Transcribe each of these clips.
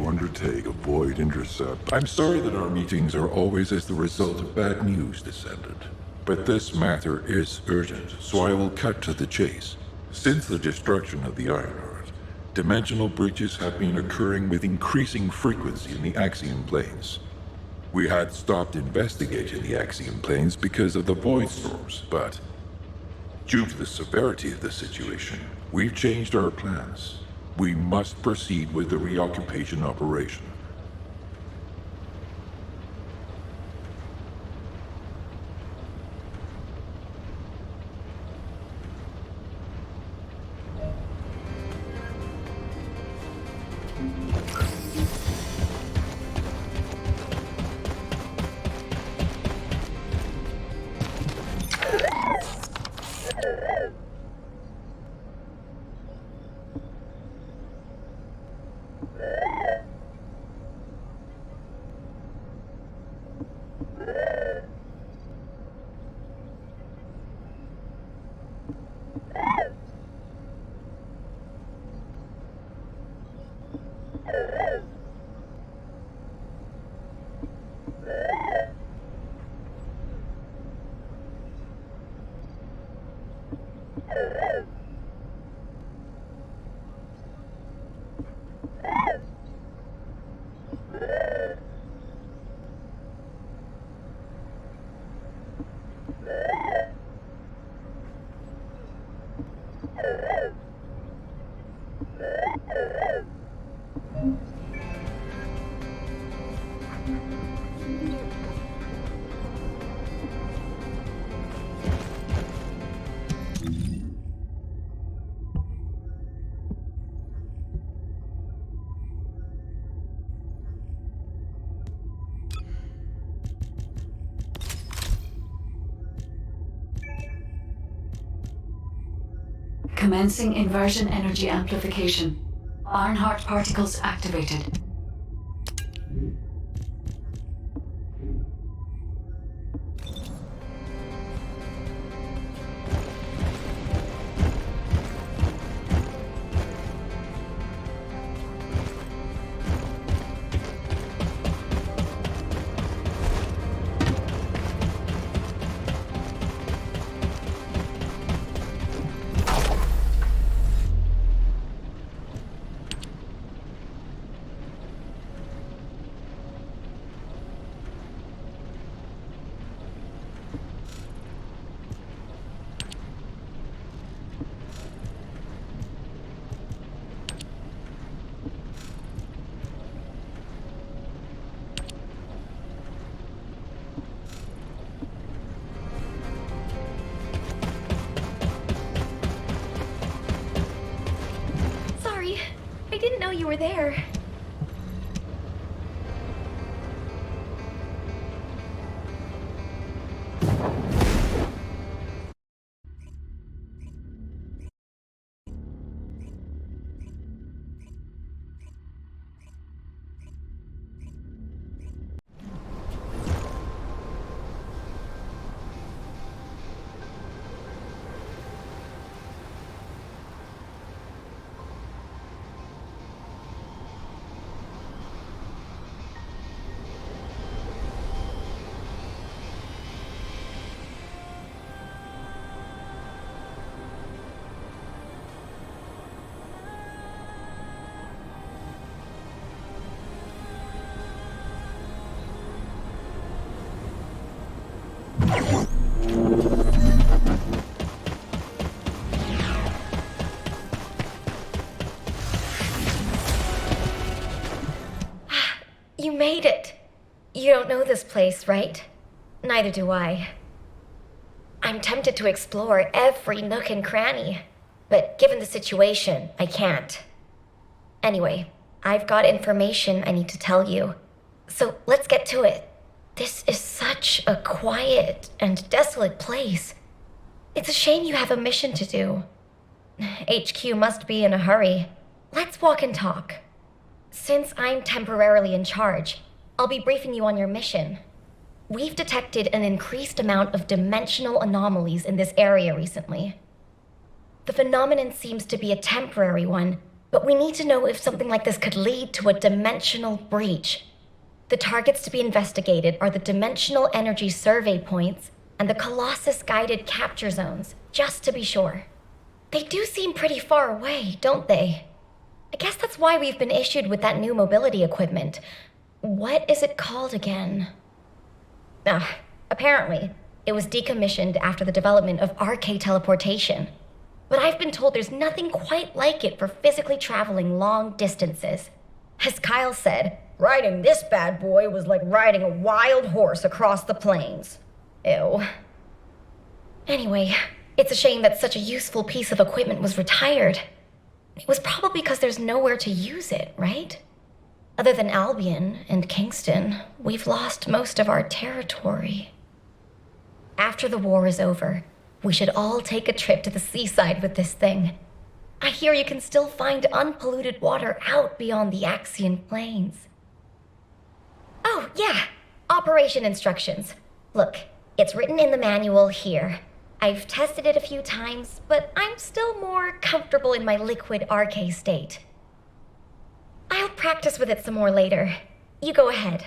to undertake a void intercept. I'm sorry that our meetings are always as the result of bad news, Descendant. But this matter is urgent, so I will cut to the chase. Since the destruction of the Ironheart, dimensional breaches have been occurring with increasing frequency in the Axiom planes. We had stopped investigating the Axiom planes because of the void storms, but due to the severity of the situation, we've changed our plans. We must proceed with the reoccupation operation. Commencing inversion energy amplification. Ironheart particles activated. I didn't know you were there. You made it. You don't know this place, right? Neither do I. I'm tempted to explore every nook and cranny, but given the situation, I can't. Anyway, I've got information I need to tell you. So let's get to it. This is such a quiet and desolate place. It's a shame you have a mission to do. HQ must be in a hurry. Let's walk and talk. Since I'm temporarily in charge, I'll be briefing you on your mission. We've detected an increased amount of dimensional anomalies in this area recently. The phenomenon seems to be a temporary one, But we need to know if something like this could lead to a dimensional breach. The targets to be investigated are the dimensional energy survey points and the Colossus-guided capture zones, just to be sure. They do seem pretty far away, don't they? I guess that's why we've been issued with that new mobility equipment. What is it called again? Apparently, it was decommissioned after the development of RK teleportation. But I've been told there's nothing quite like it for physically traveling long distances. As Kyle said, riding this bad boy was like riding a wild horse across the plains. Ew. Anyway, it's a shame that such a useful piece of equipment was retired. It was probably because there's nowhere to use it, right? Other than Albion and Kingston, we've lost most of our territory. After the war is over, we should all take a trip to the seaside with this thing. I hear you can still find unpolluted water out beyond the Axian Plains. Oh, yeah, operation instructions. Look, it's written in the manual here. I've tested it a few times, but I'm still more comfortable in my liquid RK state. I'll practice with it some more later. You go ahead.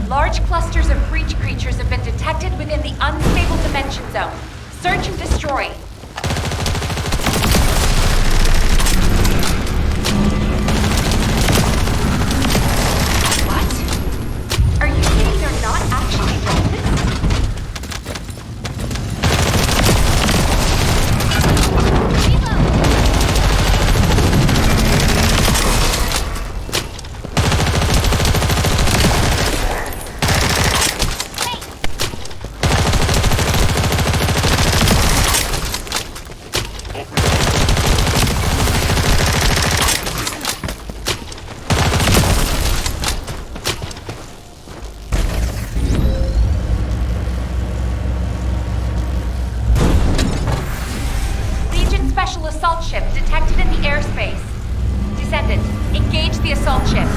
Large clusters of breach creatures have been detected within the unstable dimension zone. Search and destroy. What? Are you saying they're not actually relevant? Special assault ship detected in the airspace. Descendant, engage the assault ship.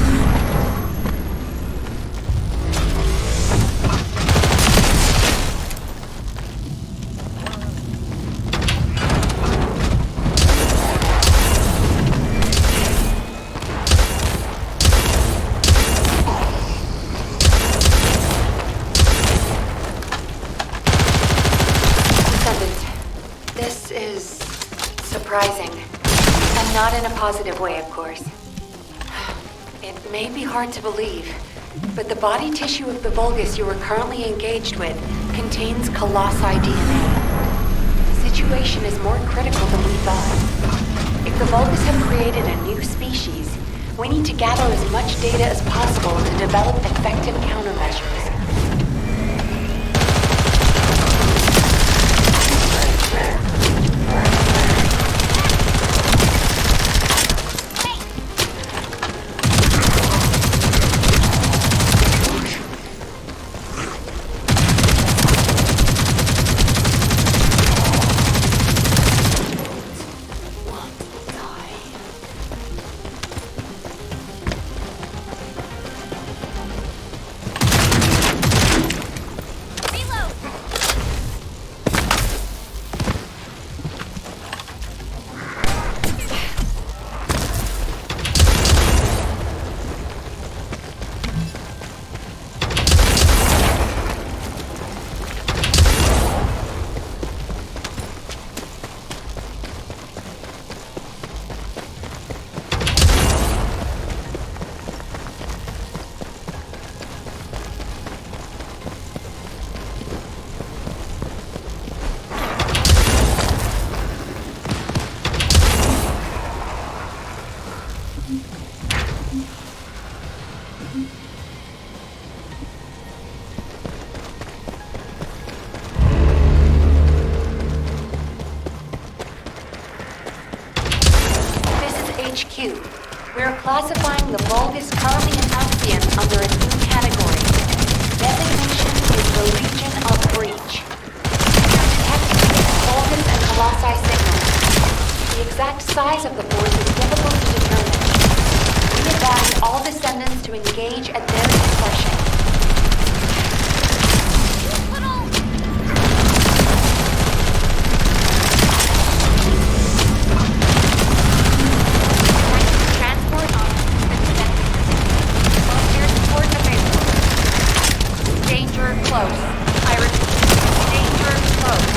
Descendant, this is surprising. And not in a positive way, of course. It may be hard to believe, but the body tissue of the Vulgus you are currently engaged with contains Colossi DNA. The situation is more critical than we thought. If the Vulgus have created a new species, we need to gather as much data as possible to develop effective countermeasures. We're classifying the Vulgus currently in Axion under a new category. Designation is the Legion of Breach. Detecting Vulgus and Colossi signals. The exact size of the force is difficult to determine. We advise all Descendants to engage at their discretion. Transport on. Air support available. Danger close. I repeat, danger close.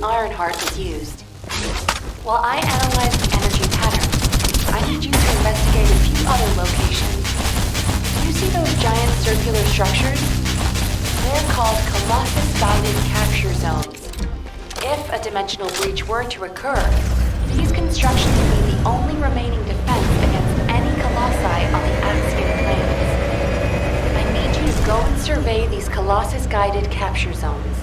Ironheart was used. While I analyze the energy patterns, I need you to investigate a few other locations. You see those giant circular structures? They're called Colossus-guided capture zones. If a dimensional breach were to occur, these constructions would be the only remaining defense against any Colossi on the Axiom plains. I need you to go and survey these Colossus-guided capture zones.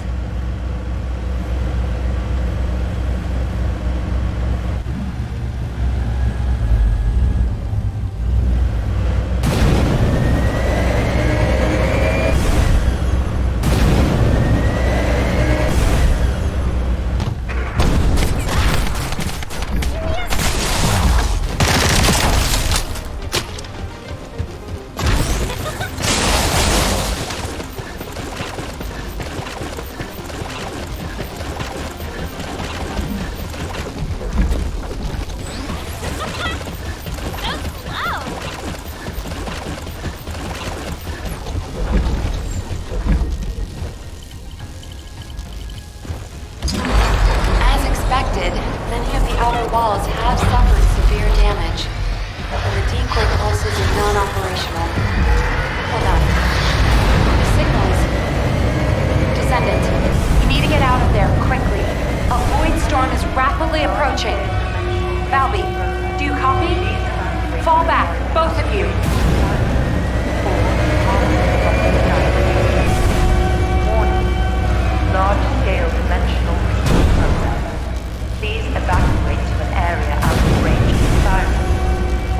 Fall back, both of you. Warning. Large-scale dimensional breach process. Please evacuate to an area out of range of the siren,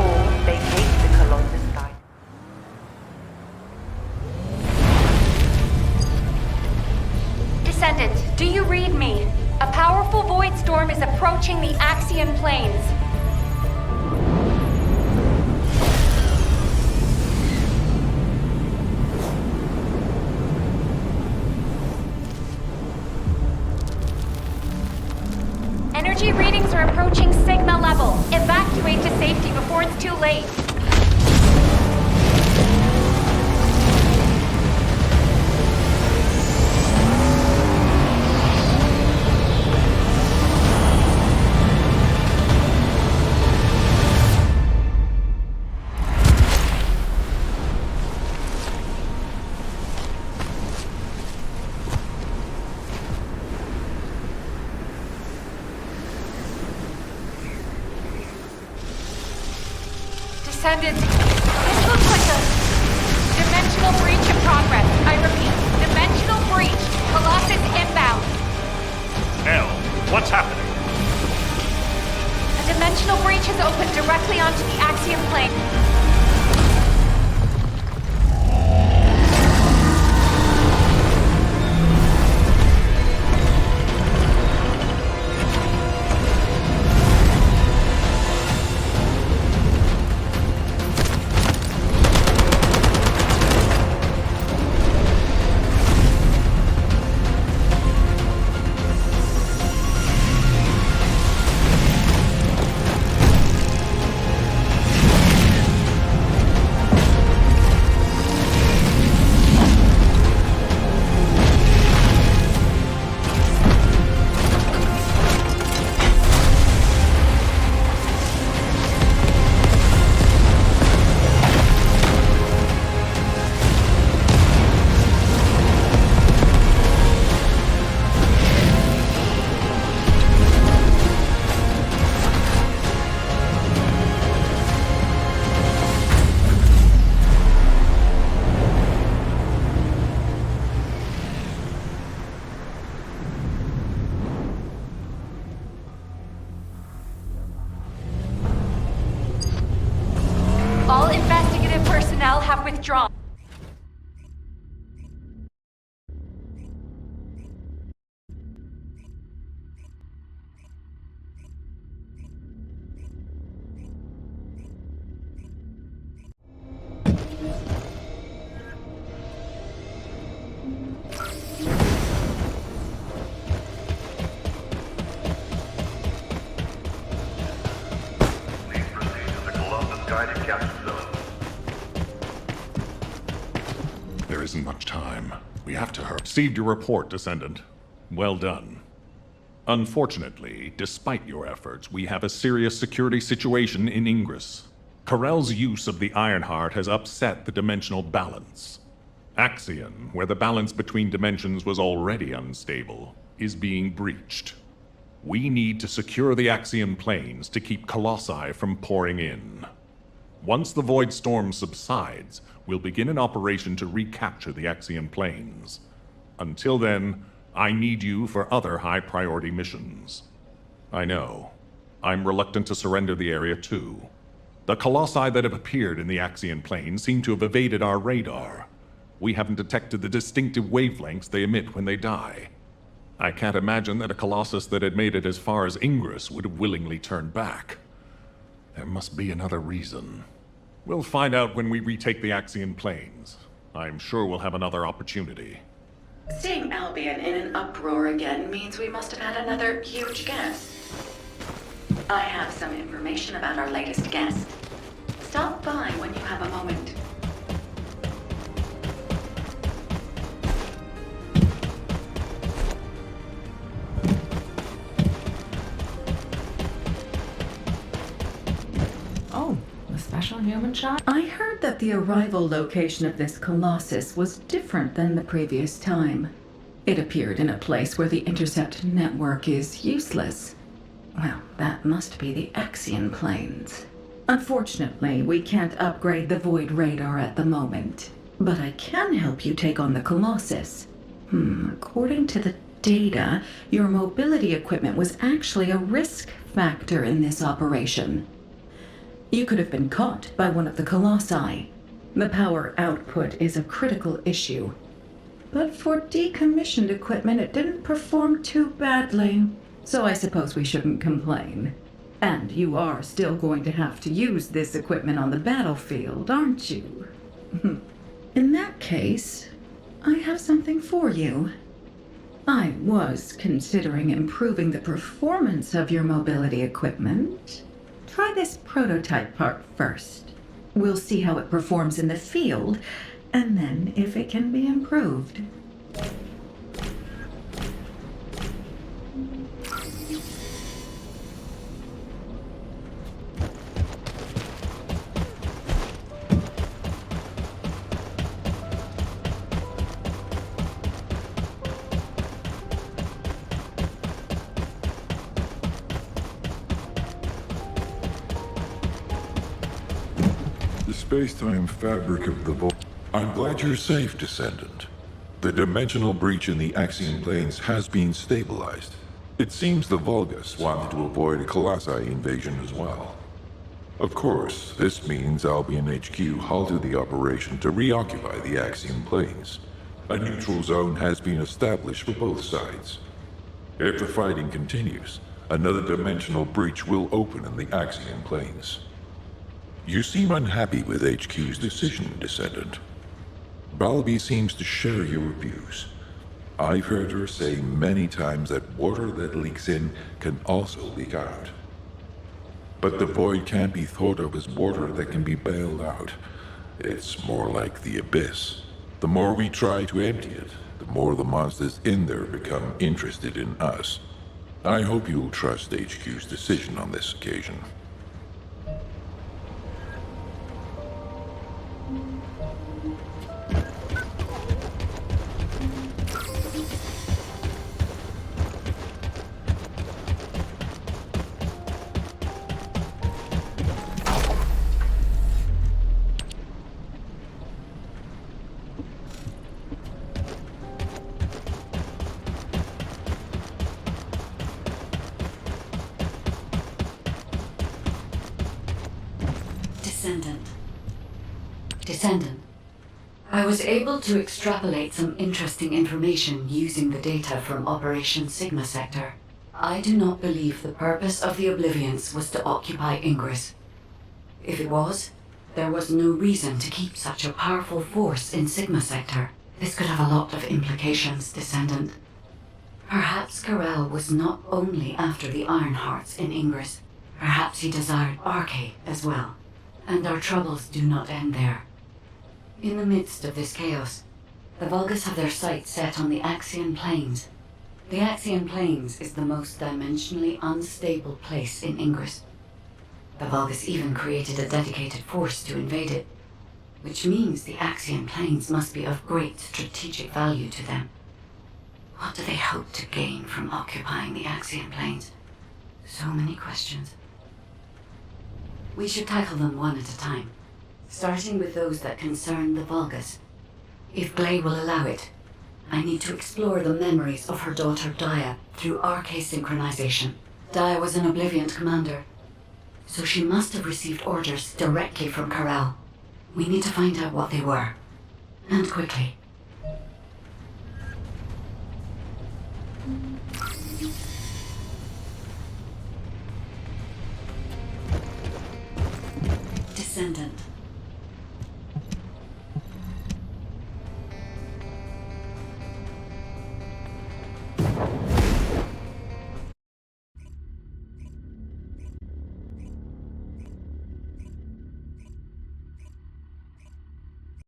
or vacate the Colossus site. Descendant, do you read me? A powerful void storm is approaching the Axion plains. Energy readings are approaching Sigma level. Evacuate to safety before it's too late. Descendant, this looks like a dimensional breach in progress. I repeat, dimensional breach. Colossus inbound. Hell, what's happening? A dimensional breach has opened directly onto the Axiom plane. All investigative personnel have withdrawn. There isn't much time. We have to hurry. Received your report, Descendant. Well done. Unfortunately, despite your efforts, we have a serious security situation in Ingress. Corell's use of the Ironheart has upset the dimensional balance. Axion, where the balance between dimensions was already unstable, is being breached. We need to secure the Axion planes to keep Colossi from pouring in. Once the Void Storm subsides, we'll begin an operation to recapture the Axion planes. Until then, I need you for other high-priority missions. I know. I'm reluctant to surrender the area too. The Colossi that have appeared in the Axion planes seem to have evaded our radar. We haven't detected the distinctive wavelengths they emit when they die. I can't imagine that a Colossus that had made it as far as Ingress would have willingly turned back. There must be another reason. We'll find out when we retake the Axion planes. I'm sure we'll have another opportunity. Seeing Albion in an uproar again means we must have had another huge guest. I have some information about our latest guest. Stop by when you have a moment. Oh, a special human shot? I heard that the arrival location of this Colossus was different than the previous time. It appeared in a place where the intercept network is useless. Well, that must be the Axion planes. Unfortunately, we can't upgrade the Void Radar at the moment. But I can help you take on the Colossus. According to the data, your mobility equipment was actually a risk factor in this operation. You could have been caught by one of the Colossi. The power output is a critical issue. But for decommissioned equipment, it didn't perform too badly. So I suppose we shouldn't complain. And you are still going to have to use this equipment on the battlefield, aren't you? In that case, I have something for you. I was considering improving the performance of your mobility equipment. Try this prototype part first. We'll see how it performs in the field, and then if it can be improved. The space-time fabric of the vault. I'm glad you're safe, Descendant. The dimensional breach in the Axion planes has been stabilized. It seems the Vulgus wanted to avoid a Colossi invasion as well. Of course, this means Albion HQ halted the operation to reoccupy the Axion planes. A neutral zone has been established for both sides. If the fighting continues, another dimensional breach will open in the Axion planes. You seem unhappy with HQ's decision, Descendant. Balby seems to share your views. I've heard her say many times that water that leaks in can also leak out. But the void can't be thought of as water that can be bailed out. It's more like the abyss. The more we try to empty it, the more the monsters in there become interested in us. I hope you'll trust HQ's decision on this occasion. Descendant. I was able to extrapolate some interesting information using the data from Operation Sigma Sector. I do not believe the purpose of the Oblivions was to occupy Ingress. If it was, there was no reason to keep such a powerful force in Sigma Sector. This could have a lot of implications, Descendant. Perhaps Karel was not only after the Ironhearts in Ingress. Perhaps he desired Arche as well. And our troubles do not end there. In the midst of this chaos, the Vulgus have their sights set on the Axion Plains. The Axion Plains is the most dimensionally unstable place in Ingress. The Vulgus even created a dedicated force to invade it, which means the Axion Plains must be of great strategic value to them. What do they hope to gain from occupying the Axion Plains? So many questions. We should tackle them one at a time, starting with those that concern the Vulgus. If Gley will allow it, I need to explore the memories of her daughter Dia through Arche synchronization. Dia was an Oblivion commander, so she must have received orders directly from Karel. We need to find out what they were, and quickly. Descendant.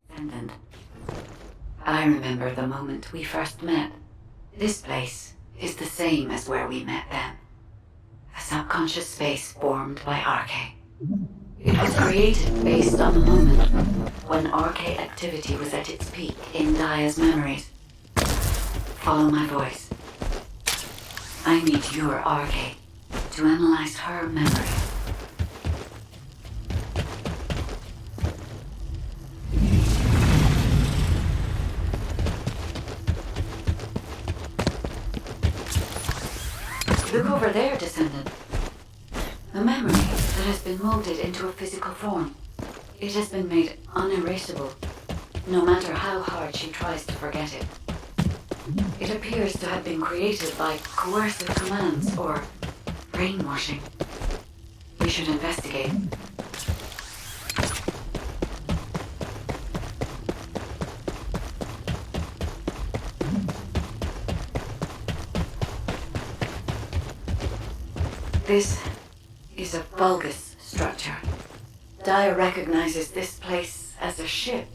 Descendant. I remember the moment we first met. This place is the same as where we met then. A subconscious space formed by Arche. It was created based on the moment when Arche activity was at its peak in Dia's memories. Follow my voice. I need your Arche to analyze her memories. Look over there, Descendant. A memory that has been molded into a physical form. It has been made unerasable, no matter how hard she tries to forget it. It appears to have been created by coercive commands or brainwashing. We should investigate. This is a bulbous structure. Daya recognizes this place as a ship.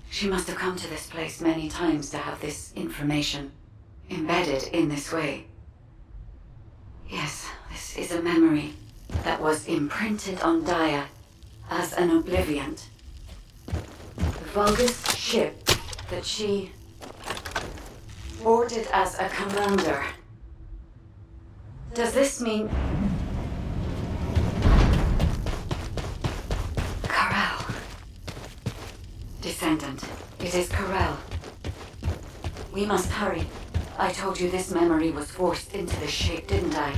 She must have come to this place many times to have this information embedded in this way. Yes, this is a memory that was imprinted on Daya as an obliviant. The Vulgus ship that she boarded as a commander. Does this mean... Corral. Descendant, it is Corral. We must hurry. I told you this memory was forced into this shape, didn't I?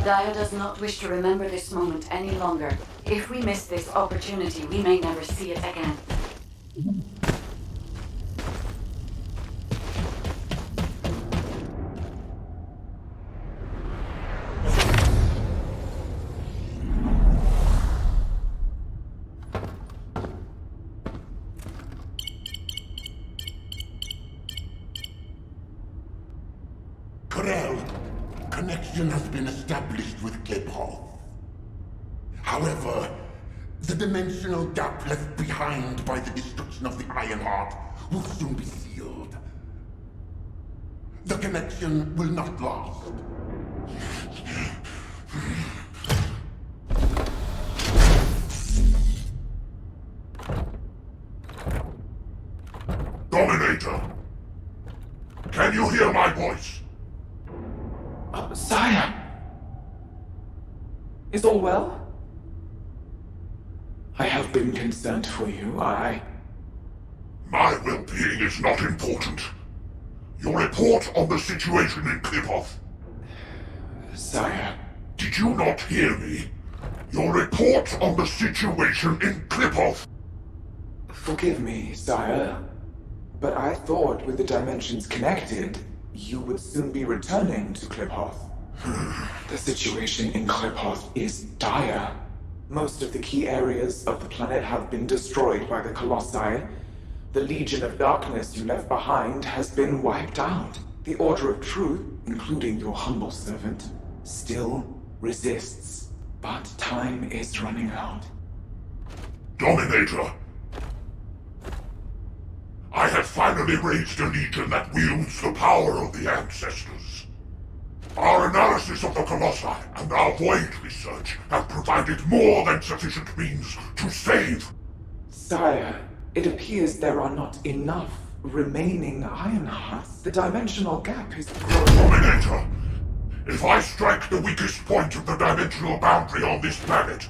Daya does not wish to remember this moment any longer. If we miss this opportunity, we may never see it again. Connection has been established with Kliphoff. However, the dimensional gap left behind by the destruction of the Ironheart will soon be sealed. The connection will not last. Dominator! Can you hear my voice? Sire! Is all well? I have been concerned for you. My well-being is not important. Your report on the situation in Kliphoff. Sire... Did you not hear me? Your report on the situation in Kliphoff. Forgive me, sire. But I thought with the dimensions connected, you would soon be returning to Kliphoff. The situation in Kliphoff is dire. Most of the key areas of the planet have been destroyed by the Colossi. The Legion of Darkness you left behind has been wiped out. The Order of Truth, including your humble servant, still resists. But time is running out. Dominator! I have finally raised a legion that wields the power of the ancestors. Our analysis of the Colossi and our Void research have provided more than sufficient means to save. Sire, it appears there are not enough remaining Ironhearts. The dimensional gap is growing. Dominator, if I strike the weakest point of the dimensional boundary on this planet,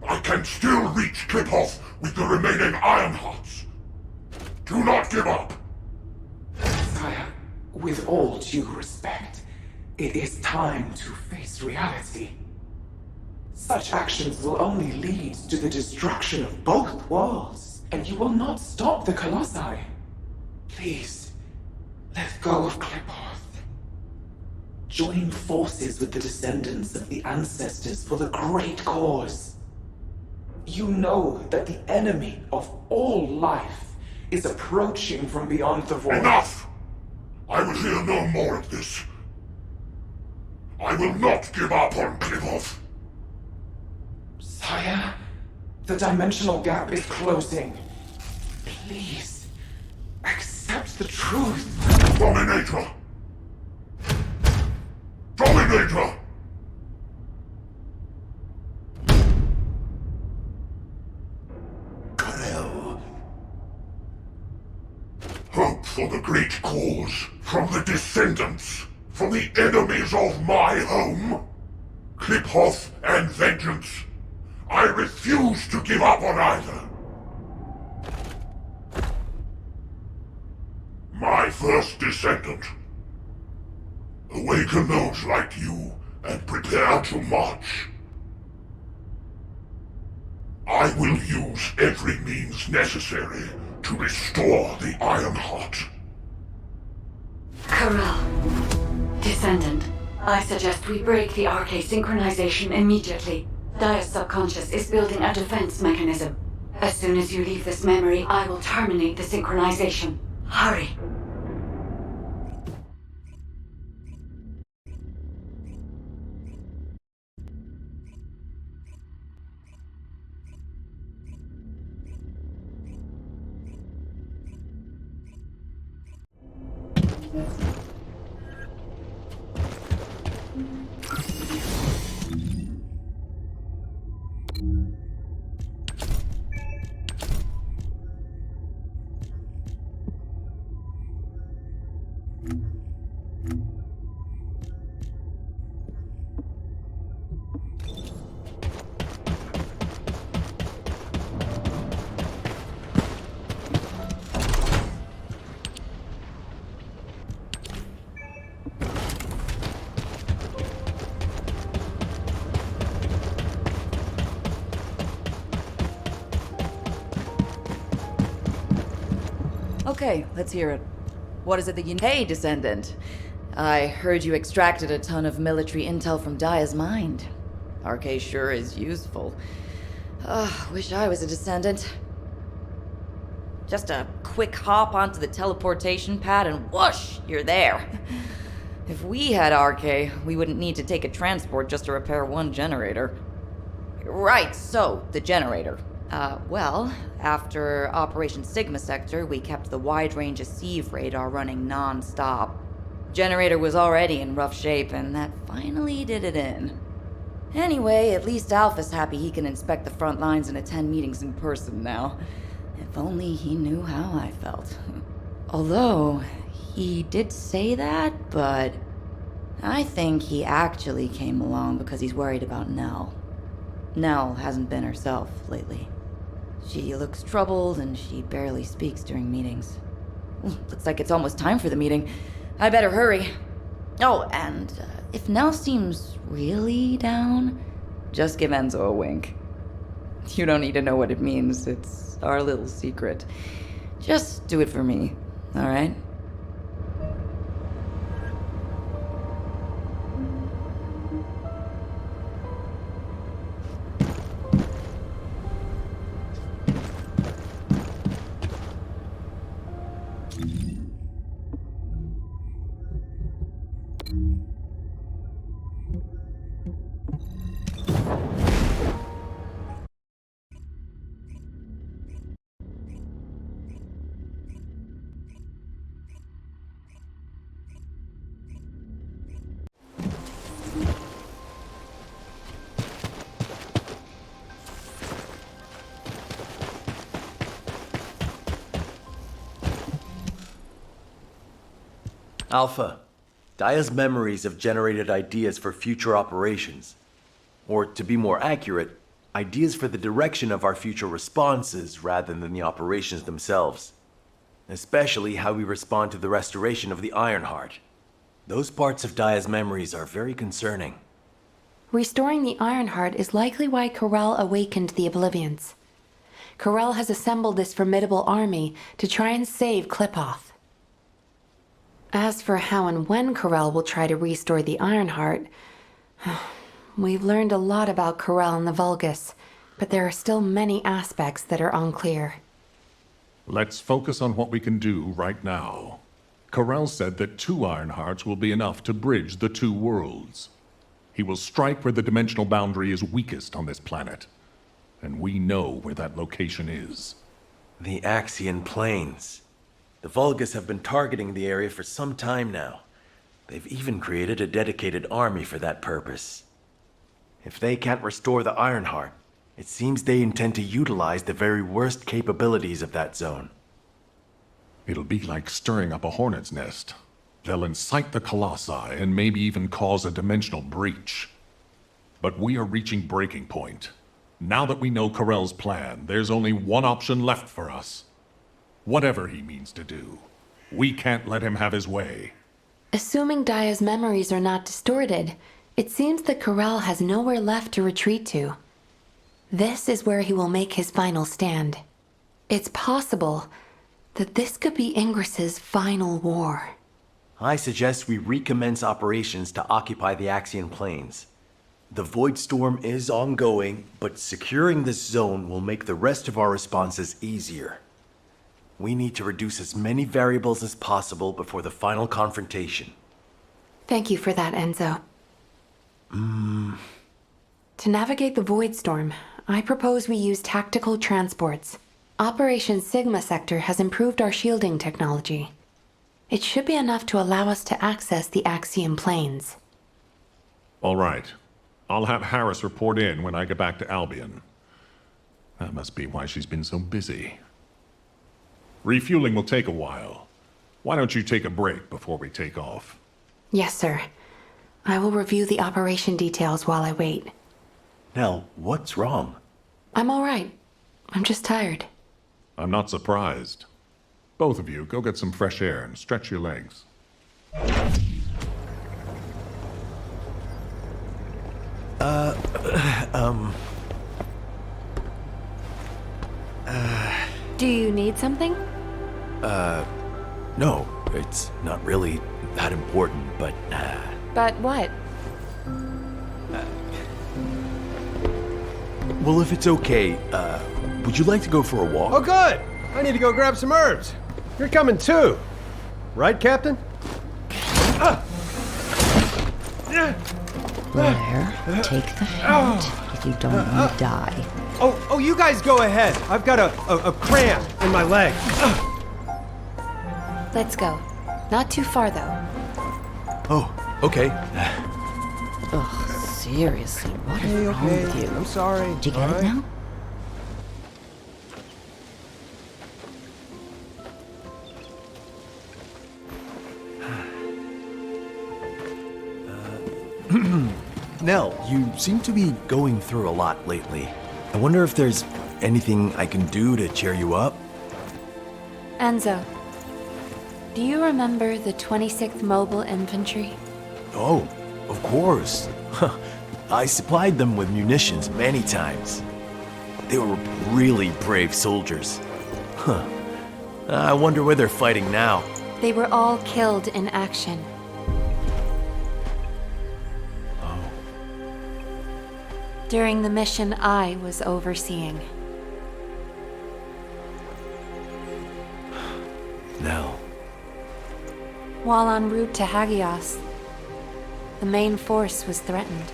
I can still reach Kliphoff with the remaining Ironhearts. Do not give up! Sire, with all due respect, it is time to face reality. Such actions will only lead to the destruction of both worlds, and you will not stop the Colossi. Please, let go of Kliphoff. Join forces with the descendants of the ancestors for the great cause. You know that the enemy of all life is approaching from beyond the void. Enough! I will hear no more of this. I will not give up on Kliphoff. Sire, the dimensional gap is closing. Please, accept the truth. Dominator! Dominator! Hope for the great cause, from the Descendants, from the enemies of my home. Kliphoff and vengeance. I refuse to give up on either. My first Descendant. Awaken those like you and prepare to march. I will use every means necessary to restore the Iron Heart. Corral. Descendant. I suggest we break the RK synchronization immediately. Dia's subconscious is building a defense mechanism. As soon as you leave this memory, I will terminate the synchronization. Hurry. Okay, let's hear it. What is it that you... Hey, Descendant. I heard you extracted a ton of military intel from Dia's mind. RK sure is useful. Wish I was a Descendant. Just a quick hop onto the teleportation pad and whoosh, you're there. If we had RK, we wouldn't need to take a transport just to repair one generator. Right, so, the generator. Well, after Operation Sigma Sector, we kept the wide-range Sieve radar running non-stop. Generator was already in rough shape, and that finally did it in. Anyway, at least Alpha's happy he can inspect the front lines and attend meetings in person now. If only he knew how I felt. Although, he did say that, but I think he actually came along because he's worried about Nell. Nell hasn't been herself lately. She looks troubled, and she barely speaks during meetings. Looks like it's almost time for the meeting. I better hurry. Oh, and if Nell seems really down, just give Enzo a wink. You don't need to know what it means. It's our little secret. Just do it for me, all right? Alpha, Dia's memories have generated ideas for future operations. Or, to be more accurate, ideas for the direction of our future responses rather than the operations themselves. Especially how we respond to the restoration of the Ironheart. Those parts of Dia's memories are very concerning. Restoring the Ironheart is likely why Corel awakened the Oblivions. Corel has assembled this formidable army to try and save Klipoth. As for how and when Corel will try to restore the Ironheart, we've learned a lot about Corel and the Vulgus, but there are still many aspects that are unclear. Let's focus on what we can do right now. Corel said that 2 Ironhearts will be enough to bridge the 2 worlds. He will strike where the dimensional boundary is weakest on this planet. And we know where that location is. The Axian Plains. The Vulgus have been targeting the area for some time now. They've even created a dedicated army for that purpose. If they can't restore the Ironheart, it seems they intend to utilize the very worst capabilities of that zone. It'll be like stirring up a hornet's nest. They'll incite the Colossi and maybe even cause a dimensional breach. But we are reaching breaking point. Now that we know Corel's plan, there's only one option left for us. Whatever he means to do, we can't let him have his way. Assuming Daya's memories are not distorted, it seems that Corel has nowhere left to retreat to. This is where he will make his final stand. It's possible that this could be Ingris's final war. I suggest we recommence operations to occupy the Axian Plains. The Void Storm is ongoing, but securing this zone will make the rest of our responses easier. We need to reduce as many variables as possible before the final confrontation. Thank you for that, Enzo. To navigate the Void Storm, I propose we use tactical transports. Operation Sigma Sector has improved our shielding technology. It should be enough to allow us to access the Axian Plains. All right. I'll have Harris report in when I get back to Albion. That must be why she's been so busy. Refueling will take a while. Why don't you take a break before we take off? Yes, sir. I will review the operation details while I wait. Nell, what's wrong? I'm all right. I'm just tired. I'm not surprised. Both of you, go get some fresh air and stretch your legs. Do you need something? No, it's not really that important, but, But what? Well, if it's okay, would you like to go for a walk? Oh, good! I need to go grab some herbs. You're coming too. Right, Captain? Blair, take the hint. If you don't, you die. Oh, you guys go ahead. I've got a cramp in my leg. Let's go. Not too far, though. Oh, okay. Ugh, seriously, what is wrong with you? I'm sorry. Did you get it now? Nell, you seem to be going through a lot lately. I wonder if there's anything I can do to cheer you up? Enzo, do you remember the 26th Mobile Infantry? Oh, of course. I supplied them with munitions many times. They were really brave soldiers. I wonder where they're fighting now. They were all killed in action. During the mission I was overseeing. Nell. While en route to Hagios, the main force was threatened.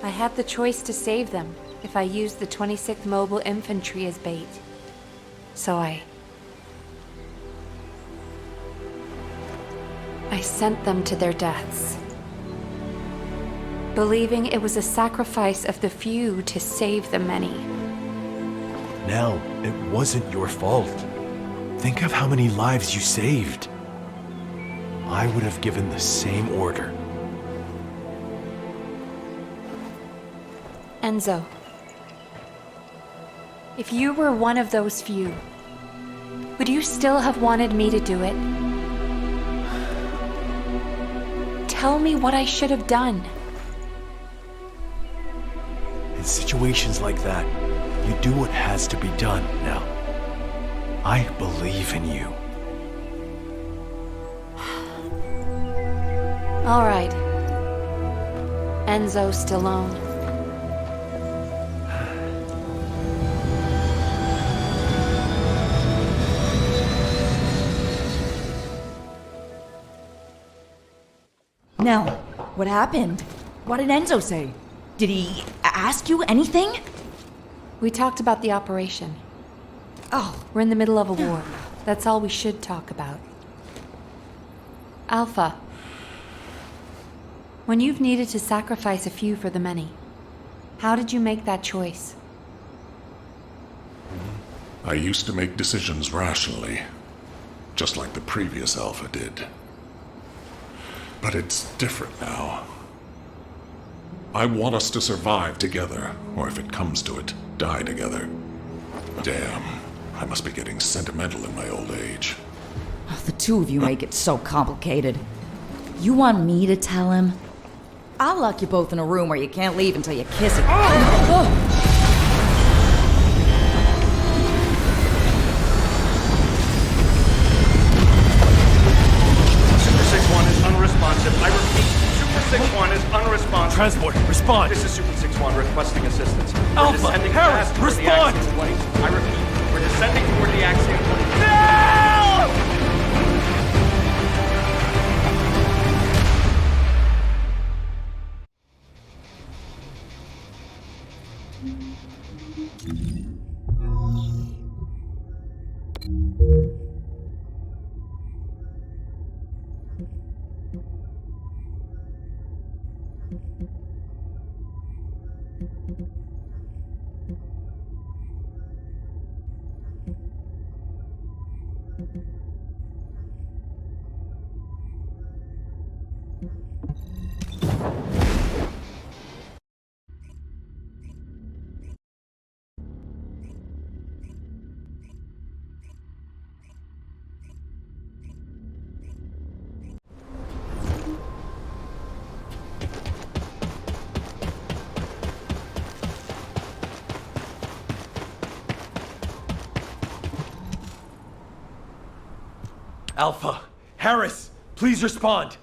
I had the choice to save them if I used the 26th Mobile Infantry as bait. So I sent them to their deaths, believing it was a sacrifice of the few to save the many. Nell, it wasn't your fault. Think of how many lives you saved. I would have given the same order. Enzo, if you were one of those few, would you still have wanted me to do it? Tell me what I should have done. In situations like that, you do what has to be done, Nell. I believe in you. All right. Enzo Stallone. Nell, what happened? What did Enzo say? Did he ask you anything? We talked about the operation. Oh. We're in the middle of a war. That's all we should talk about. Alpha. When you've needed to sacrifice a few for the many, how did you make that choice? I used to make decisions rationally, just like the previous Alpha did. But it's different now. I want us to survive together, or if it comes to it, die together. Damn, I must be getting sentimental in my old age. The two of you make it so complicated. You want me to tell him? I'll lock you both in a room where you can't leave until you kiss it. Super 6-1 is unresponsive. I repeat, Super 6-1 is unresponsive. Transport, respond! This is Super 6-1 requesting assistance. We're Alpha, descending Harris, fast toward the respond! Axiom planes. I repeat, we're descending toward the Axiom planes. No! Alpha, Harris, please respond.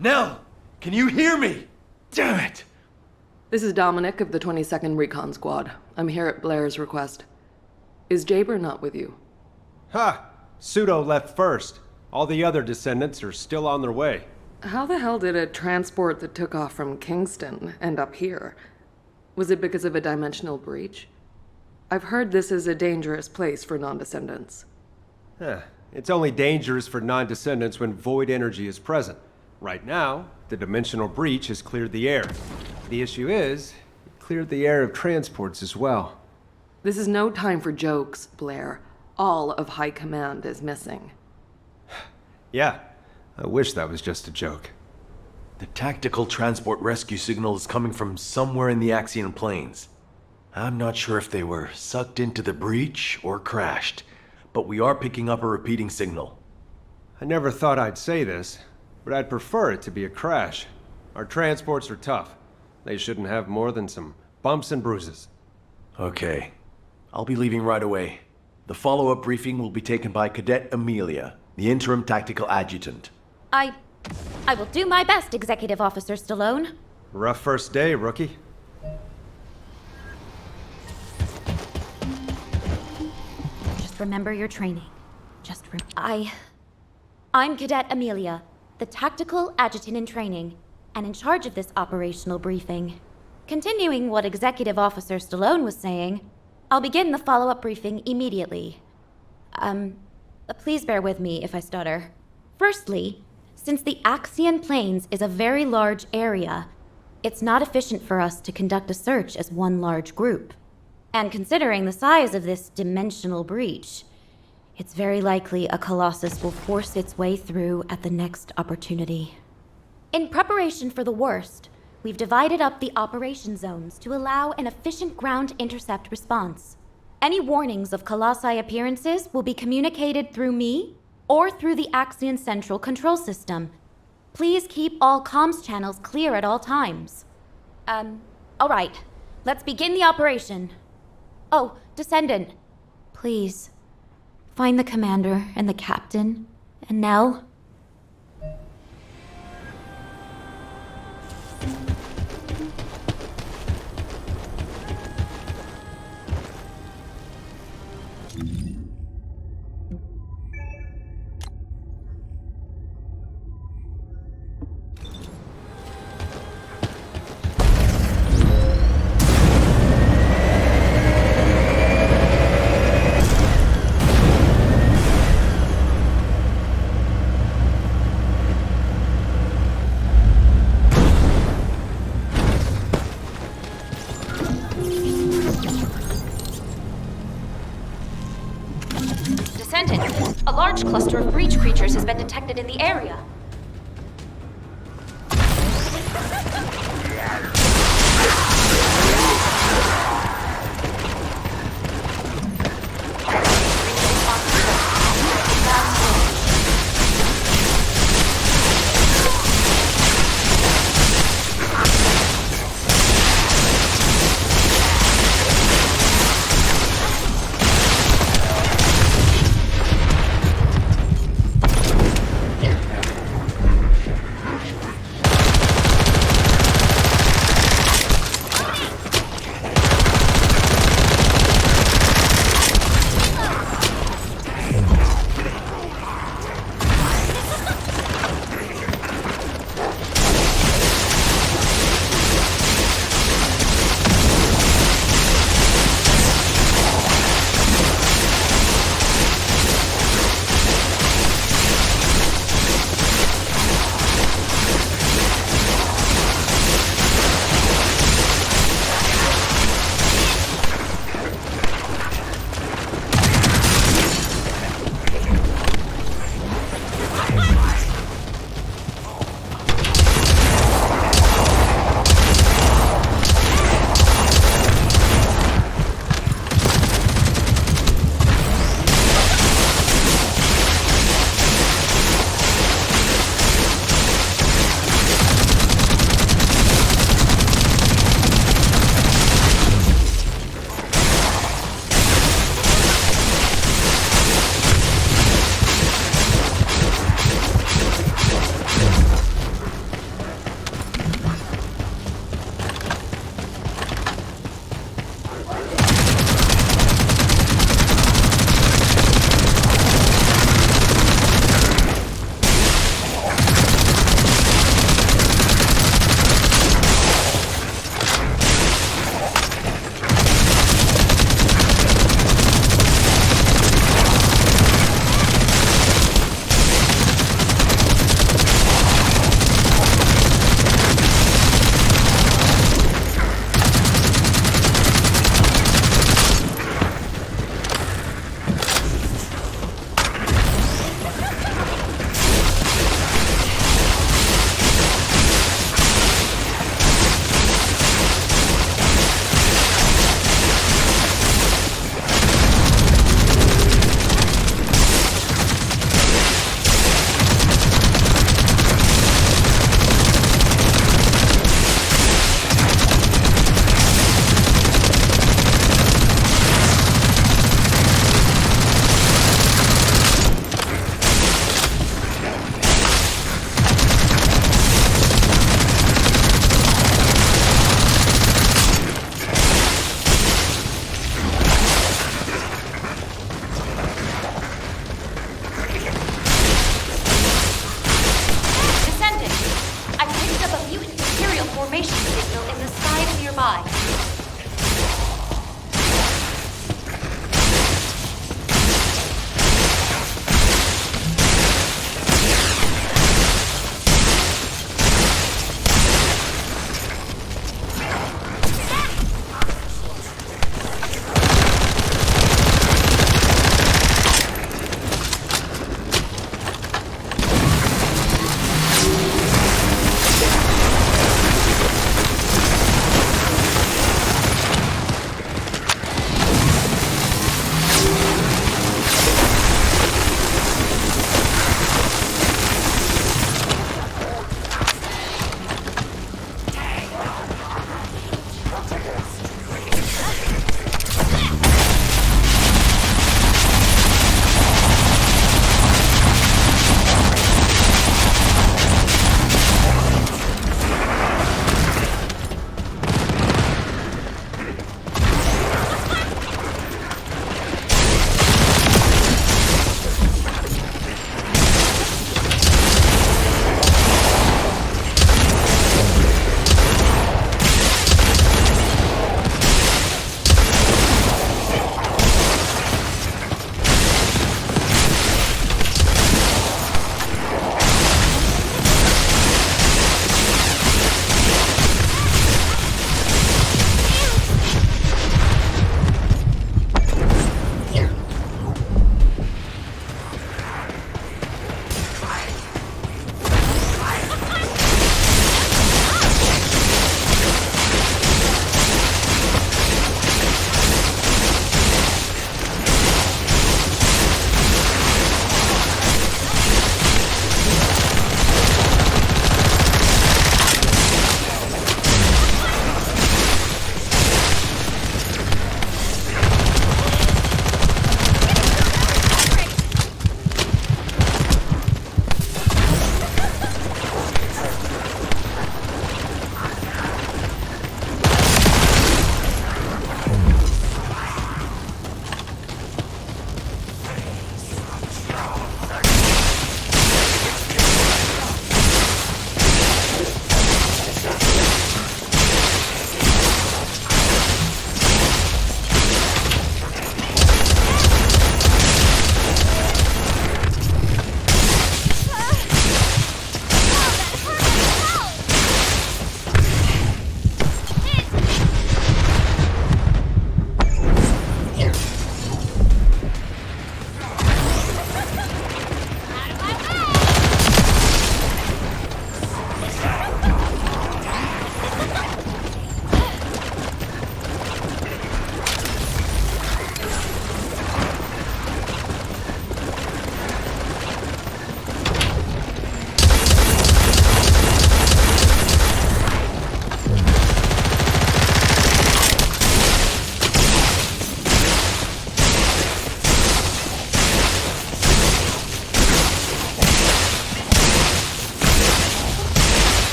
Nell, can you hear me? Damn it! This is Dominic of the 22nd Recon Squad. I'm here at Blair's request. Is Jaber not with you? Ha! Pseudo left first. All the other descendants are still on their way. How the hell did a transport that took off from Kingston end up here? Was it because of a dimensional breach? I've heard this is a dangerous place for non-descendants. It's only dangerous for non-descendants when void energy is present. Right now, the dimensional breach has cleared the air. The issue is, it cleared the air of transports as well. This is no time for jokes, Blair. All of High Command is missing. Yeah, I wish that was just a joke. The tactical transport rescue signal is coming from somewhere in the Axian plains. I'm not sure if they were sucked into the breach or crashed, but we are picking up a repeating signal. I never thought I'd say this, but I'd prefer it to be a crash. Our transports are tough. They shouldn't have more than some bumps and bruises. Okay. I'll be leaving right away. The follow-up briefing will be taken by Cadet Amelia, the interim tactical adjutant. I will do my best, Executive Officer Stallone. Rough first day, rookie. Just remember your training. I'm Cadet Amelia, the tactical adjutant in training, and in charge of this operational briefing. Continuing what Executive Officer Stallone was saying, I'll begin the follow-up briefing immediately. Please bear with me if I stutter. Firstly, since the Axian Plains is a very large area, it's not efficient for us to conduct a search as one large group. And considering the size of this dimensional breach, it's very likely a Colossus will force its way through at the next opportunity. In preparation for the worst, we've divided up the operation zones to allow an efficient ground intercept response. Any warnings of Colossi appearances will be communicated through me or through the Axian Central Control System. Please keep all comms channels clear at all times. All right. Let's begin the operation. Oh, Descendant. Please, find the commander and the captain, and Nell. A large cluster of breach creatures has been detected in the area.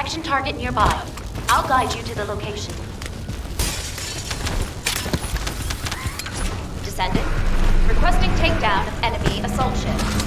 extraction target nearby. I'll guide you to the location. Descendant, requesting takedown of enemy assault ship.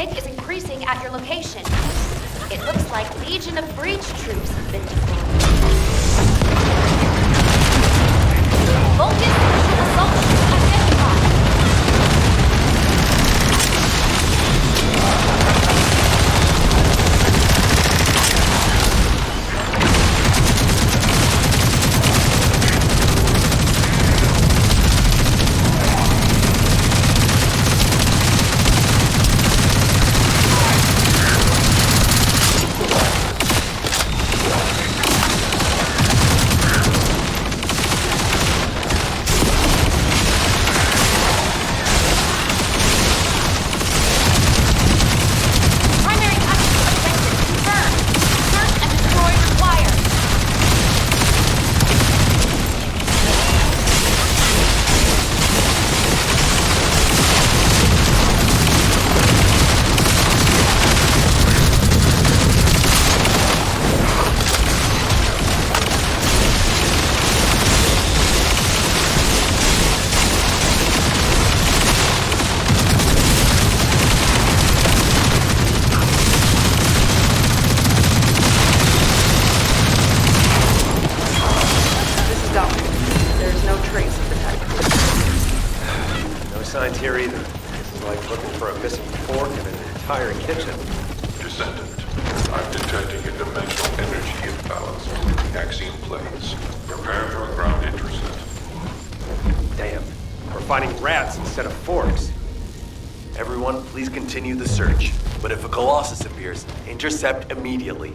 traffic is increasing at your location. It looks like Legion of Breach troops have been deployed. Vulcan assault identified. signs here either. This is like looking for a missing fork in an entire kitchen. Descendant, I'm detecting a dimensional energy imbalance between the axiom planes. Prepare for a ground intercept. Damn. We're finding rats instead of forks. Everyone, please continue the search. But if a Colossus appears, intercept immediately.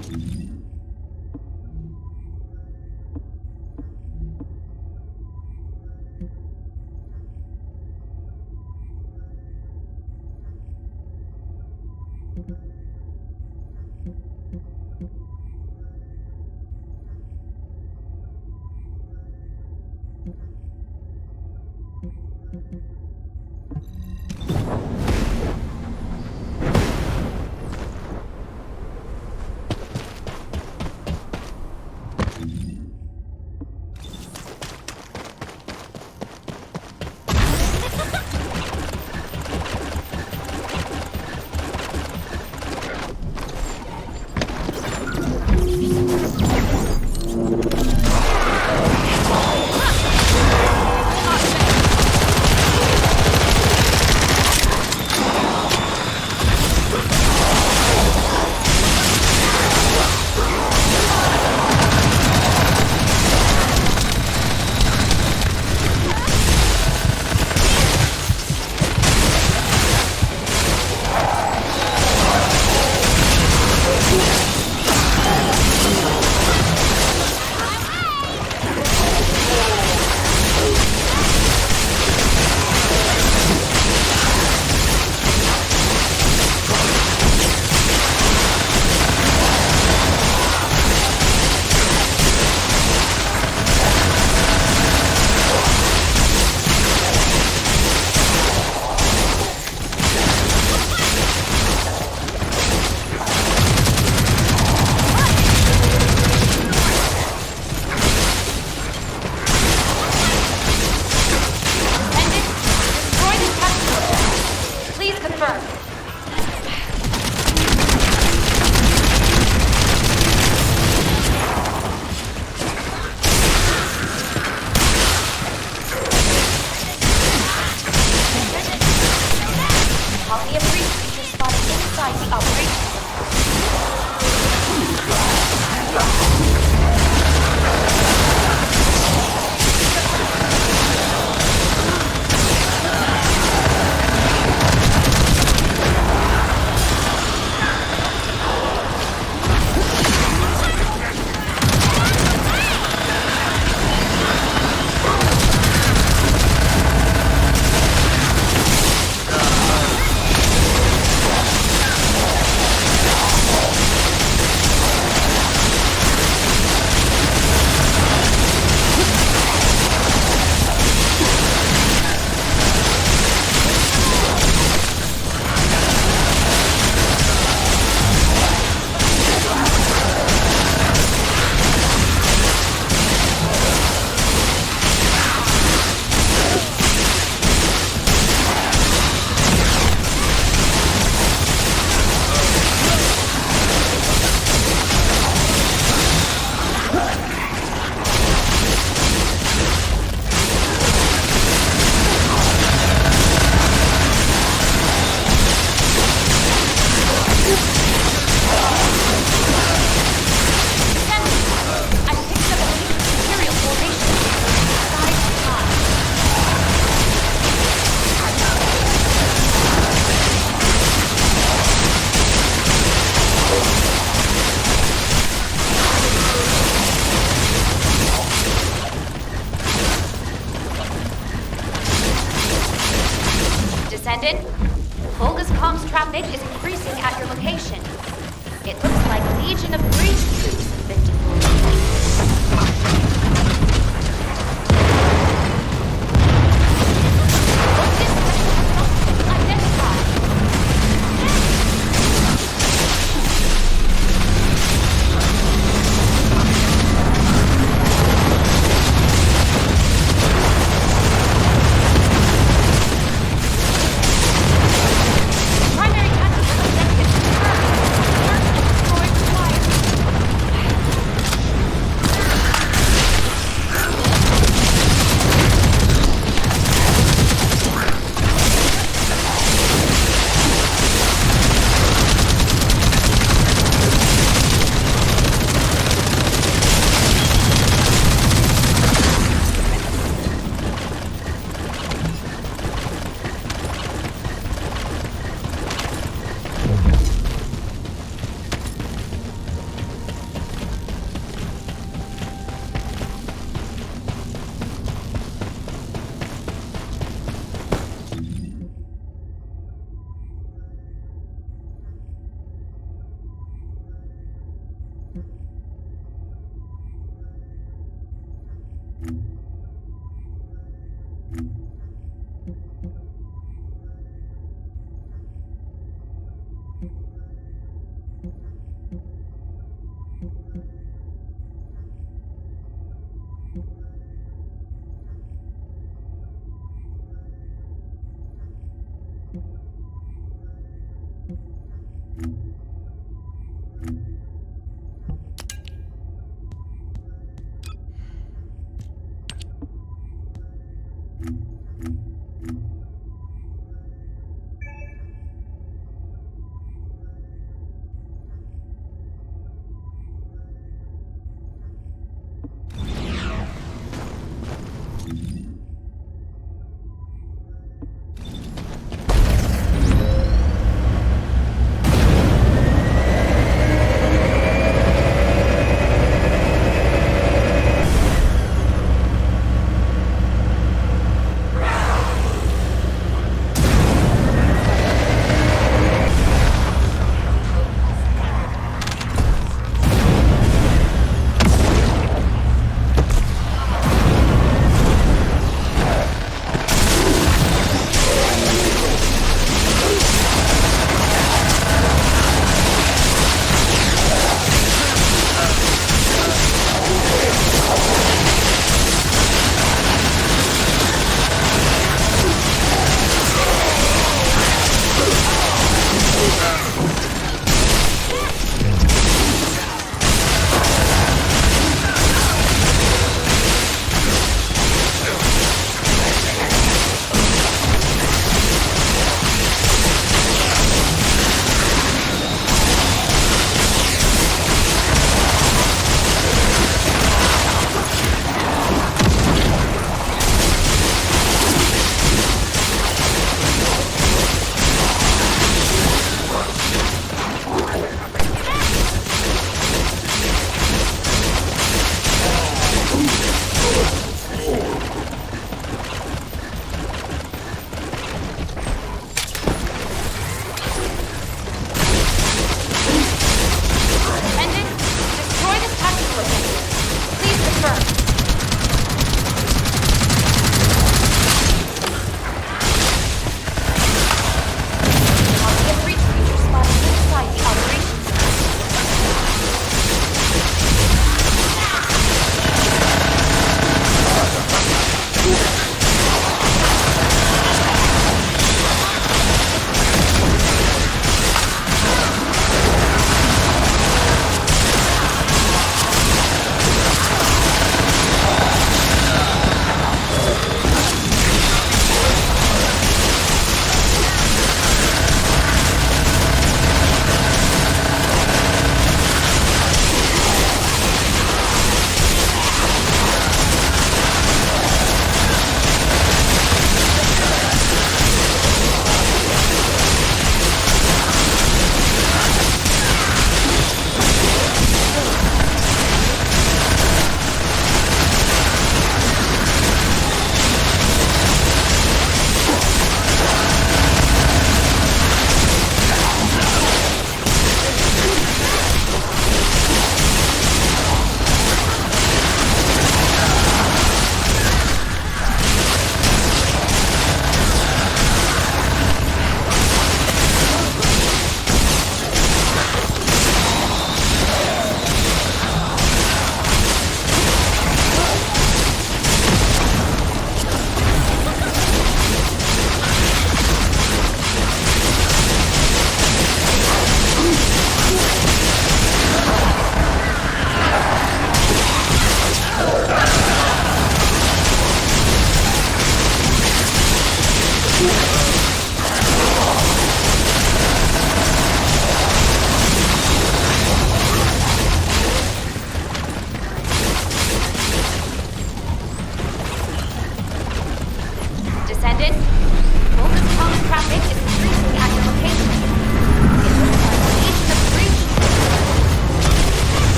Legion of Breach troops have been deployed.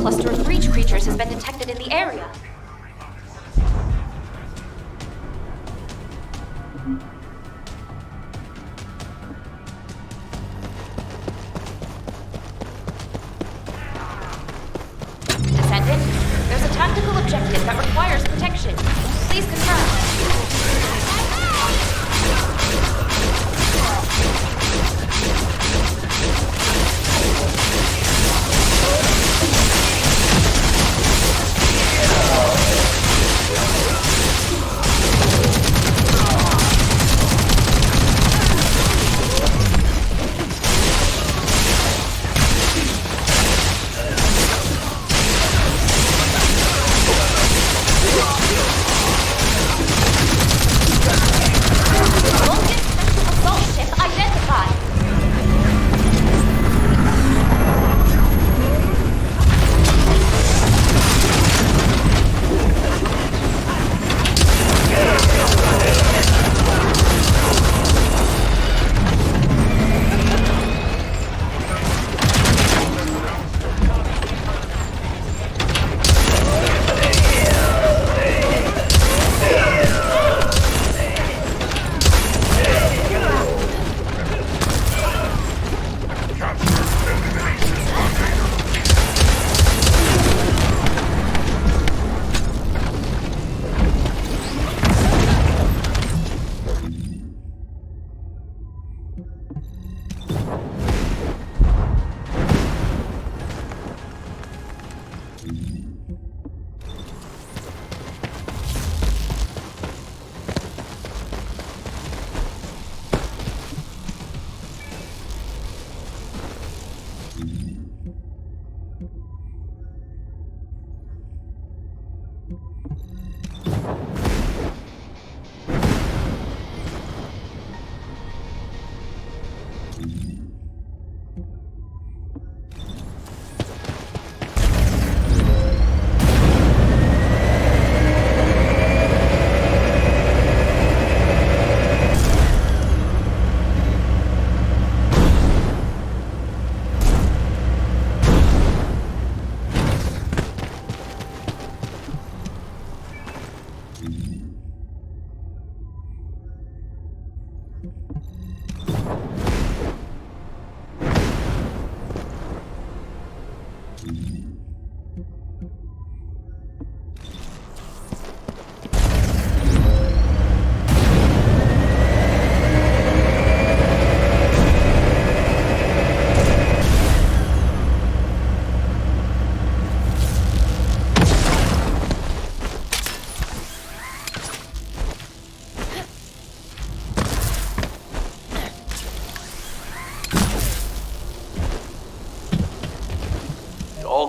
cluster of breach creatures has been detected in the area. Descendant, there's a tactical objective that requires protection. Please confirm.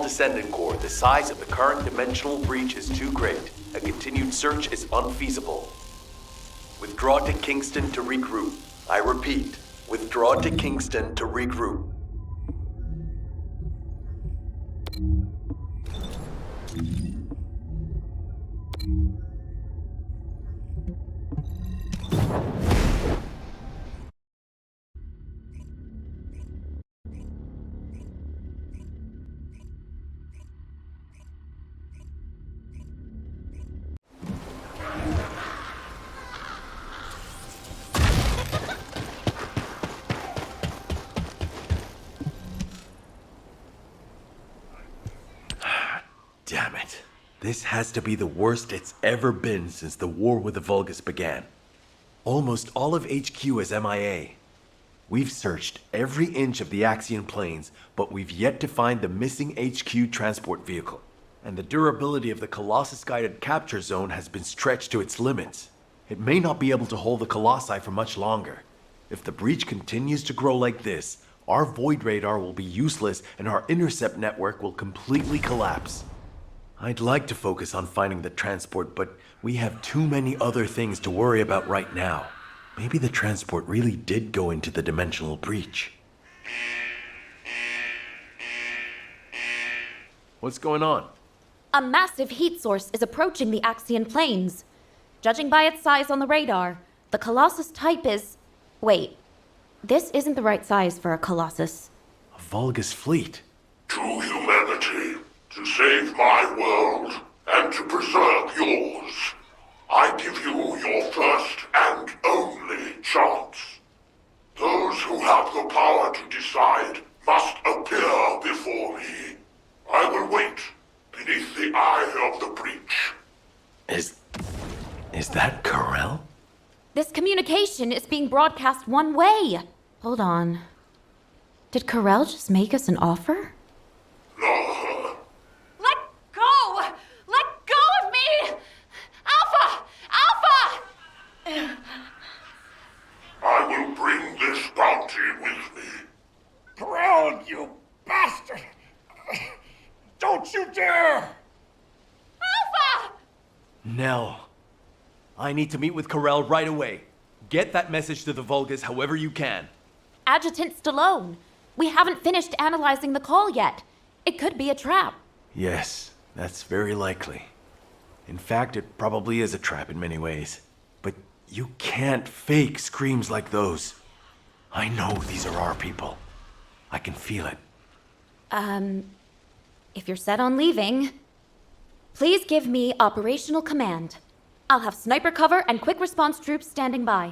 Descendant core, the size of the current dimensional breach is too great. A continued search is unfeasible. Withdraw to Kingston to regroup. I repeat, withdraw to Kingston to regroup. Damn it. This has to be the worst it's ever been since the war with the Vulgus began. Almost all of HQ is MIA. We've searched every inch of the Axian plains, but we've yet to find the missing HQ transport vehicle. And the durability of the Colossus-guided capture zone has been stretched to its limits. It may not be able to hold the Colossi for much longer. If the breach continues to grow like this, our Void Radar will be useless and our intercept network will completely collapse. I'd like to focus on finding the transport, but we have too many other things to worry about right now. Maybe the transport really did go into the dimensional breach. What's going on? A massive heat source is approaching the Axian plains. Judging by its size on the radar, the Colossus type is... Wait, this isn't the right size for a Colossus. A Vulgus fleet. To humanity, To save my world and to preserve yours, I give you your first and only chance. Those who have the power to decide must appear before me. I will wait beneath the eye of the breach. Is that Corel? This communication is being broadcast one way. Hold on. Did Corel just make us an offer? Let go! Let go of me! Alpha! Alpha! I will bring this bounty with me. Corel, you bastard! Don't you dare! Alpha! Nell, I need to meet with Corel right away. Get that message to the Vulgus however you can. Adjutant Stallone, we haven't finished analyzing the call yet. It could be a trap. Yes, that's very likely. In fact, it probably is a trap in many ways. But you can't fake screams like those. I know these are our people. I can feel it. If you're set on leaving, please give me operational command. I'll have sniper cover and quick response troops standing by.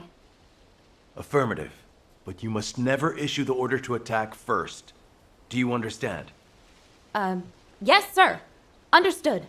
Affirmative. But you must never issue the order to attack first. Do you understand? Yes, sir. Understood.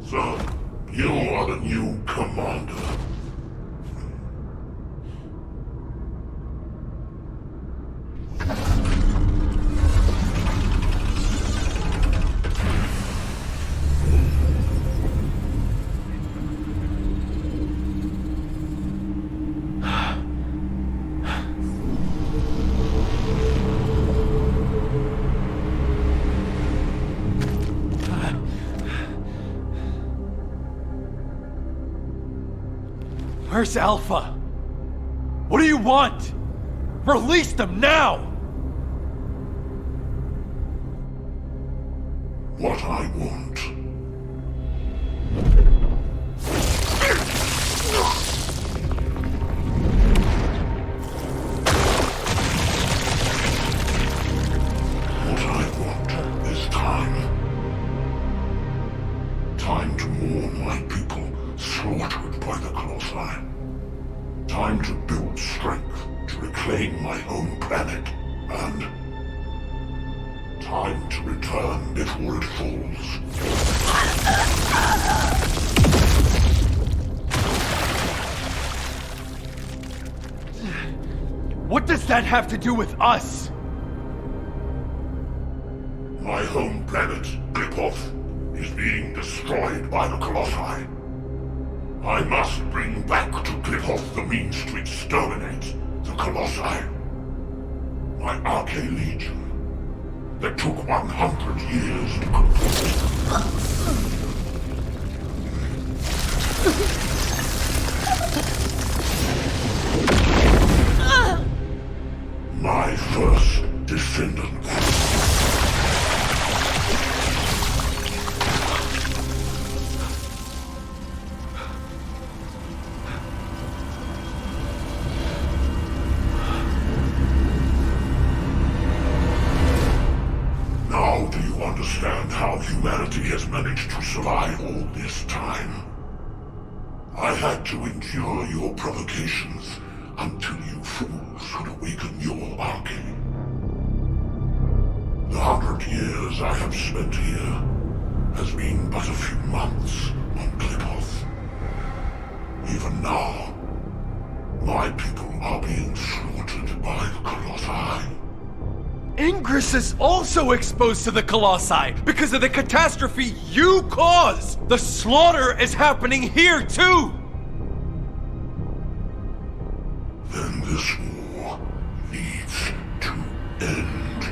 So, you are the new commander. Where's Alpha? What do you want? Release them now! What I want. What I want is time. Time to mourn my people slaughtered by the Colossi. Time to build strength to reclaim my home planet. And time to return before it falls. What does that have to do with us? My home planet, Clipoth, is being destroyed by the Colossi. I must bring back to Clipoth the means to exterminate the Colossi. My Arche Legion, that took 100 years to complete. My first Descendant. Now do you understand how humanity has managed to survive all this time? I had to endure your provocations. until you fools could awaken your arcane. The 100 years I have spent here has been but a few months on Klipoth. Even now, my people are being slaughtered by the Colossi. Ingress is also exposed to the Colossi because of the catastrophe you caused! The slaughter is happening here too! Then this war needs to end.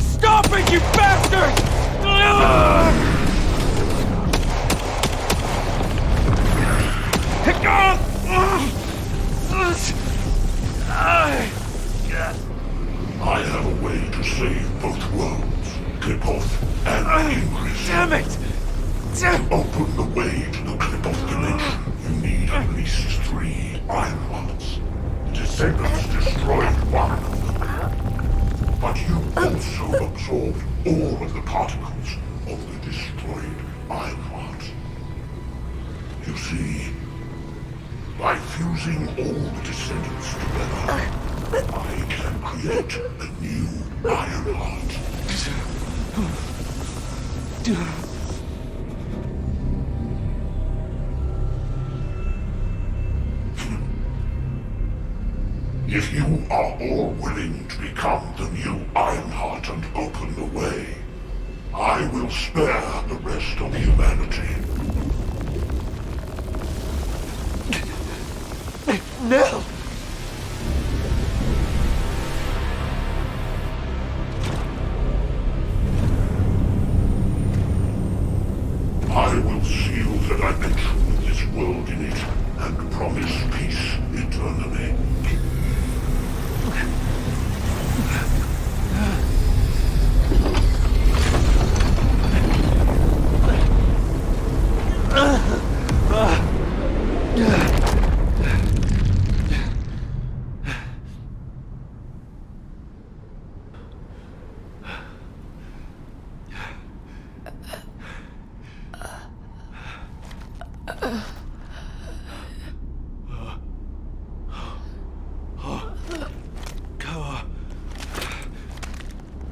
Stop it, you bastard! I have a way to save both worlds, Klipoth and Ingress. Damn it! To open the way to the Klipoth dimension, you need at least 3 Iron Hearts. Descendants destroyed one of them. But you also absorbed all of the particles of the destroyed Iron Heart. You see, by fusing all the Descendants together, I can create a new Iron Heart. If you are all willing to become the new Ironheart and open the way, I will spare the rest of humanity. No! I will seal the dimension with this world in it and promise peace eternally.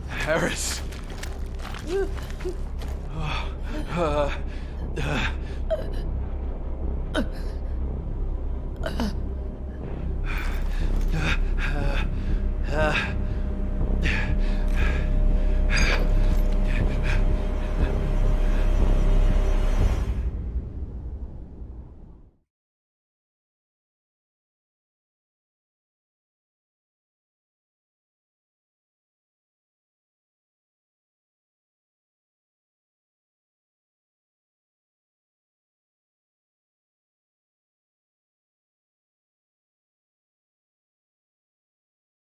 Harris.